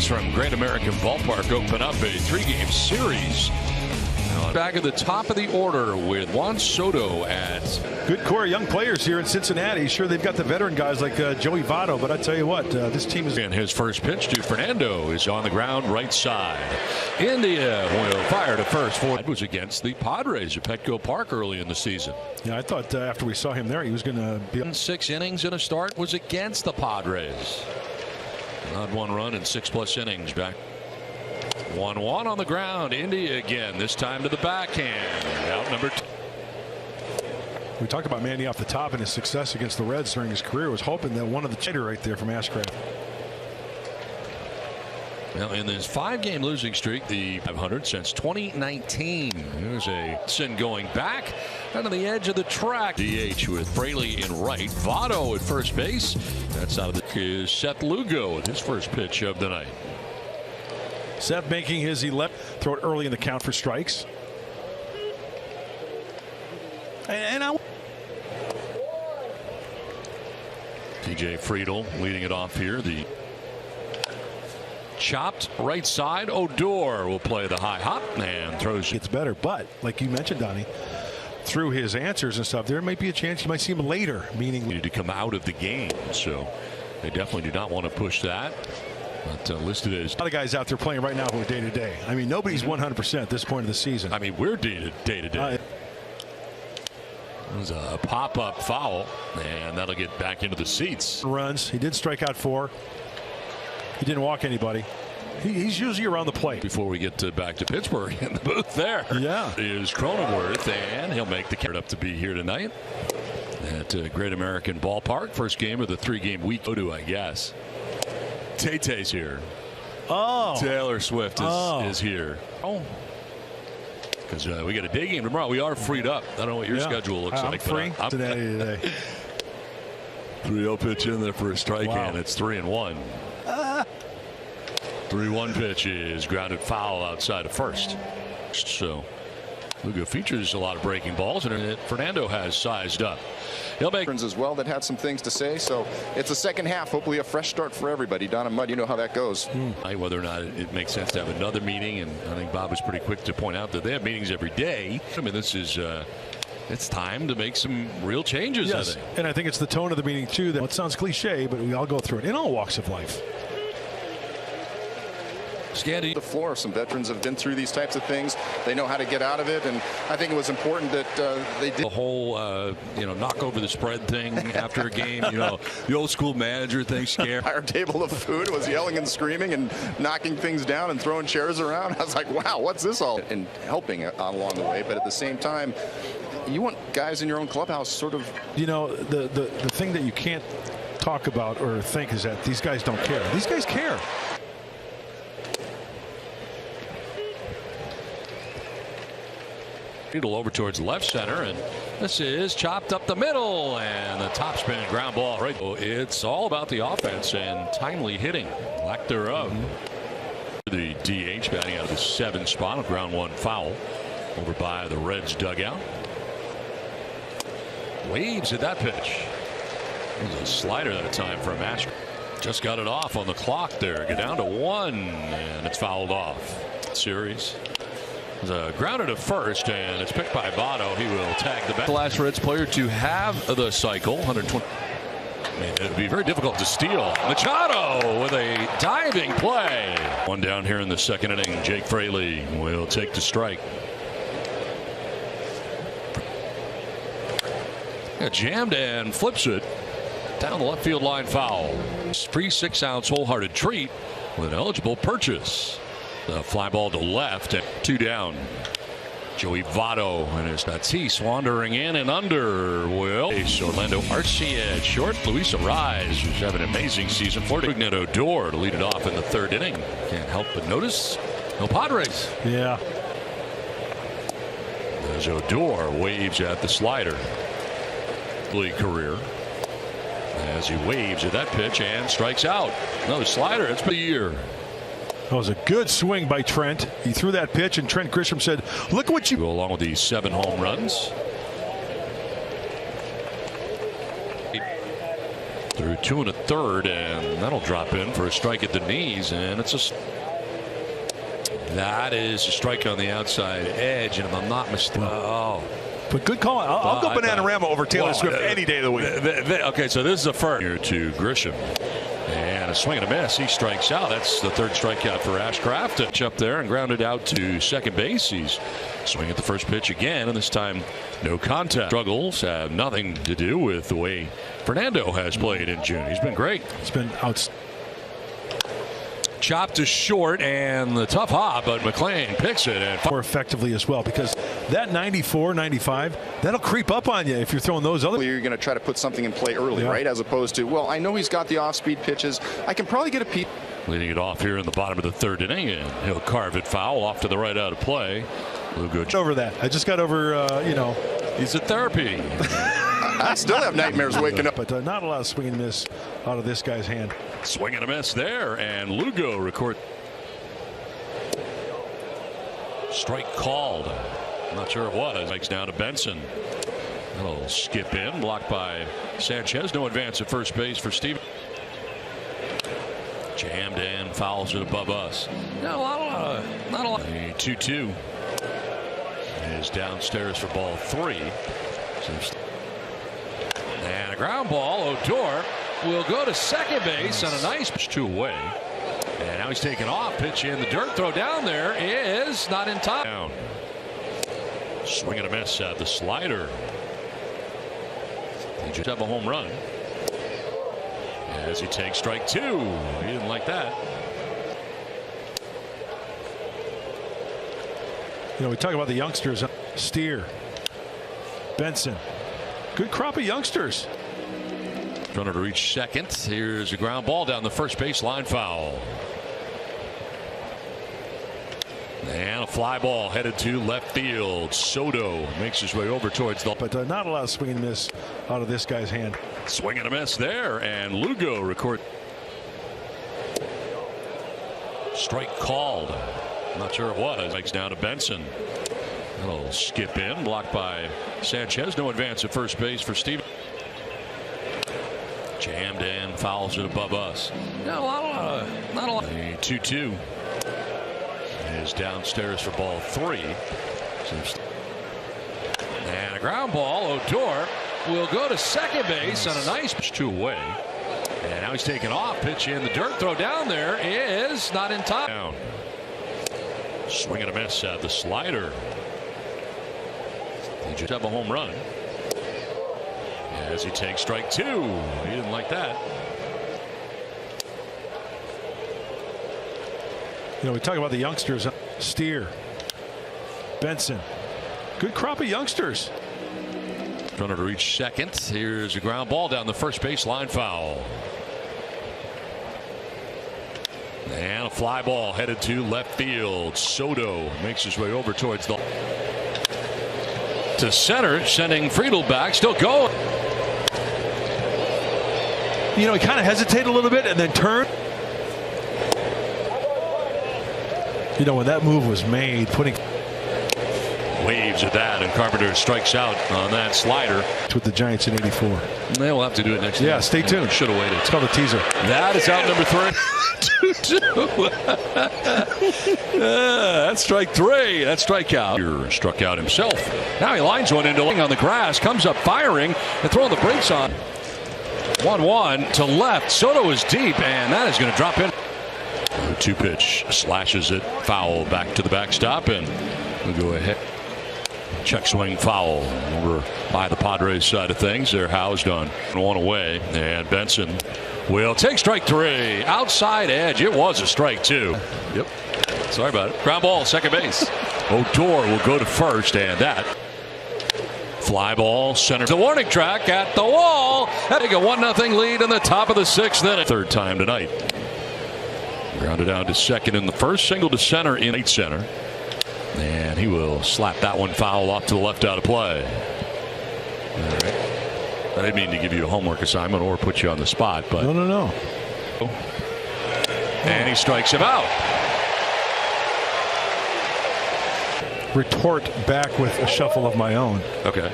Diamondbacks from Great American Ballpark open up a 3-game series. Back at the top of the order with Juan Soto at. Good core of young players here in Cincinnati. Sure, they've got the veteran guys like Joey Votto, but I tell you what, this team is. And his first pitch to Fernando is on the ground right side. India will fire to first. It was against the Padres at Petco Park early in the season. Yeah, I thought after we saw him there, he was going to be. 6 innings and a start was against the Padres. Not 1 run in 6+ innings back. 1-1 on the ground. India again, this time to the backhand. Out number 2. We talked about Manny off the top and his success against the Reds during his career. Was hoping that one of the cheater right there from Ashcraft. Now in this 5-game losing streak, the 500 since 2019. There's a sin going back down to the edge of the track. DH with Fraley in right. Votto at first base. That's out of the is Seth Lugo with his first pitch of the night. Seth making his 11th. Throw it early in the count for strikes. And TJ Friedel leading it off here. The chopped right side. Odor will play the high hop and throws. Gets better, but like you mentioned, Donnie, through his answers and stuff, there might be a chance you might see him later. Meaning need to come out of the game, so they definitely do not want to push that. But listed as a lot of guys out there playing right now who are day to day. I mean, nobody's 100% at this point of the season. I mean, we're day to day. It was a pop-up foul, and that'll get back into the seats. Runs. He did strike out 4. He didn't walk anybody. He's usually around the plate. Before we get back to Pittsburgh in the booth there. Yeah. Is Cronenworth, and he'll make the card up to be here tonight at Great American Ballpark. First game of the 3-game week. I guess. Tay-Tay's here. Oh. Taylor Swift is here. Oh. Because we got a day game tomorrow. We are freed up. I don't know what your schedule looks like. Free. I'm today. 3-0 pitch in there for a strike, and it's 3-1. 3-1 pitch is grounded foul outside of first. So Lugo features a lot of breaking balls, and Fernando has sized up. He'll make as well that had some things to say. So it's a second half, hopefully a fresh start for everybody. Don and Mud, you know how that goes. Whether or not it makes sense to have another meeting, and I think Bob was pretty quick to point out that they have meetings every day. I mean, this is it's time to make some real changes. Yes, I think. And I think it's the tone of the meeting too. That it sounds cliche, but we all go through it in all walks of life. The floor. Some veterans have been through these types of things. They know how to get out of it, and I think it was important that they did. The whole knock over the spread thing after a game. The old school manager thing. Scare. Our table of food was yelling and screaming and knocking things down and throwing chairs around. I was like, wow, what's this all? And helping along the way, but at the same time, you want guys in your own clubhouse sort of. The thing that you can't talk about or think is that these guys don't care. These guys care. Over towards left center, and this is chopped up the middle, and the top spin ground ball right. It's all about the offense and timely hitting, lack thereof. The DH batting out of the 7th spot, of ground 1 foul over by the Reds dugout. Waves at that pitch. It was a slider that time from Astros. Just got it off on the clock there. Get down to 1, and it's fouled off. Series. Grounded to first, and it's picked by Votto. He will tag the back. The last Reds player to have the cycle. 120. It would be very difficult to steal. Machado with a diving play. One down here in the 2nd inning. Jake Fraley will take the strike. Jammed and flips it down the left field line foul. Free 6-ounce wholehearted treat with an eligible purchase. The fly ball to left and 2 down. Joey Votto and his Tatis wandering in and under. Orlando Arcia at short. Luis Arraez, who's having an amazing season. Florida Odor to lead it off in the 3rd inning. Can't help but notice no Padres. Yeah. As Odor waves at the slider. League career. As he waves at that pitch and strikes out. Another slider. It's been a year. That was a good swing by Trent. He threw that pitch, and Trent Grisham said, look what you. Go along with the 7 home runs. Through 2 1/3, and that'll drop in for a strike at the knees, and that is a strike on the outside edge, and if I'm not mistaken, but good call. I'll go Bananarama over Taylor Swift any day of the week. Okay, so this is a first here to Grisham, and a swing and a miss. He strikes out. That's the third strikeout for Ashcraft. Touch up there and grounded out to second base. He's swinging at the first pitch again, and this time no contact. Struggles have nothing to do with the way Fernando has played in June. He's been great. It's been outstanding. Chopped to short, and the tough hop, but McClain picks it and more effectively as well, because that 94, 95, that'll creep up on you if you're throwing those other. You're going to try to put something in play early, right? As opposed to, well, I know he's got the off-speed pitches. I can probably get a peek. Leading it off here in the bottom of the third inning, and he'll carve it foul off to the right out of play. Good over that. I just got over, he's at therapy. I still have nightmares waking up. But not a lot of swing and miss out of this guy's hand. Swing and a miss there, and Lugo record. Strike called. I'm not sure it was. Strikes down to Benson. That'll skip in, blocked by Sanchez. No advance at first base for Steven. Jammed in, fouls it above us. Not a lot. 2-2 is downstairs for ball 3. And a ground ball. Odor will go to second base on a nice pitch 2 away. And now he's taken off. Pitch in the dirt. Throw down there is not in time. Down. Swing and a miss at the slider. He just have a home run. As he takes strike 2. He didn't like that. We talk about the youngsters. Steer, Benson, good crop of youngsters. Runner to reach second. Here's a ground ball down the first baseline, foul. And a fly ball headed to left field. Soto makes his way over towards the. But not a lot of swing and miss out of this guy's hand. Swing and a miss there, and Lugo record. Strike called. I'm not sure it was. Strikes down to Benson. That'll skip in, blocked by Sanchez. No advance at first base for Steven. Jammed in, fouls it above us. Not a lot. 2-2 is downstairs for ball 3. And a ground ball. Odor will go to second base on a nice pitch 2 away. And now he's taken off. Pitch in the dirt. Throw down there is not in time. Down. Swing and a miss at the slider. He just have a home run. As he takes strike 2. He didn't like that. We talk about the youngsters. Steer, Benson, good crop of youngsters. Runner to reach second. Here's a ground ball down the first baseline, foul. And a fly ball headed to left field. Soto makes his way over towards the. To center, sending Friedel back. Still going. He kind of hesitated a little bit and then turned. When that move was made, putting waves at that, and Carpenter strikes out on that slider. With the Giants in #84. They will have to do it next year. Yeah, stay tuned. Should have waited. It's called a teaser. That is out number 3. 2-2. That's strike 3. That's strikeout. He struck out himself. Now he lines one into on the grass, comes up firing, and throwing the brakes on. 1-1 to left. Soto is deep, and that is going to drop in. 2-pitch slashes it foul back to the backstop, and we'll go ahead. Check swing foul over by the Padres side of things. They're housed on 1 away, and Benson will take strike 3. Outside edge. It was a strike 2. Yep. Sorry about it. Ground ball, second base. Odor will go to first, and that fly ball center. The warning track at the wall. Having a 1-0 lead in the top of the 6th inning. Third time tonight. Grounded out to second in the first, single to center in right center. And he will slap that one foul off to the left out of play. All right. I didn't mean to give you a homework assignment or put you on the spot, but. No. And he strikes him out. Retort back with a shuffle of my own. Okay.